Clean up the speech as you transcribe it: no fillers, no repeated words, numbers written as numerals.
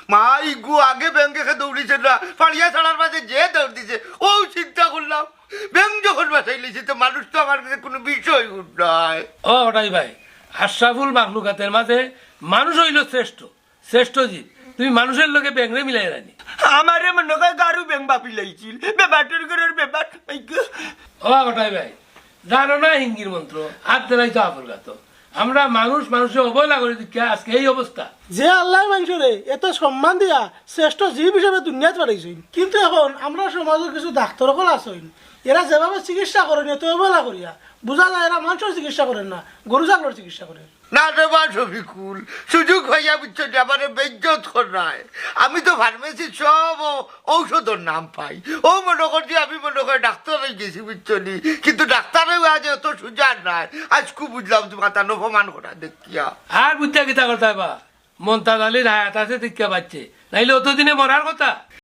মাই গু আগে ব্যাংকে দৌড়িছে না পাড়িয়া ছাড়ার মাঝে যে দৌড় দিছে ও চিন্তা করলাম ব্যাংক যখন বাসাই লিছে তো মানুষ তো আমার কাছে কোনো বিষয় নয়। ও ওটাই ভাই, আশরাফুল মাখলুকাতের মাঝে মানুষ হইল শ্রেষ্ঠ, শ্রেষ্ঠ জীব। তুমি মানুষের লোকে ব্যাংরে মিলাই রানি। আমারে মনে হয় গারু ব্যাংক বাপি লাইছিল ব্যাপারটার করার ব্যাপার। ও ওটাই ভাই, জানো না হিঙ্গির মন্ত্র হাত দেলাই তো আপন গাত। আমরা মানুষ মানুষের অবহেলা করে দিচ্ছি, আজকে এই অবস্থা। যে আল্লাহ মানুষরে এত সম্মান দিয়া শ্রেষ্ঠ জীব হিসেবে দুনিয়াত পাঠাইছেন, কিন্তু এখন আমরা সমাজের কিছু ডাক্তার সকল আছেন, এরা যেভাবে চিকিৎসা করেন এত অবহেলা করিয়া বোঝা যায় এরা মানুষের চিকিৎসা করেন না, গরু ছাগলের চিকিৎসা করেন। না রে বা শফিকুল, সুযোগ হইয়া বুঝছো আমার বেজ্জত করায়। আমি তো ফার্মেসির সব ঔষধের নাম পাই। ও মনে করছি আমি মনে করি ডাক্তার হয়ে গেছি বুঝছো নি, কিন্তু ডাক্তারেও আজ এত সুজার নাই। আজ খুব বুঝলাম তোমার তা অপমান করা দেখিয়া। আর বুঝতে গীতা করতে বা মন্তাজ আলীর হায়াত আছে টিকা পাচ্ছে, নাইলে অতদিনে মরার কথা।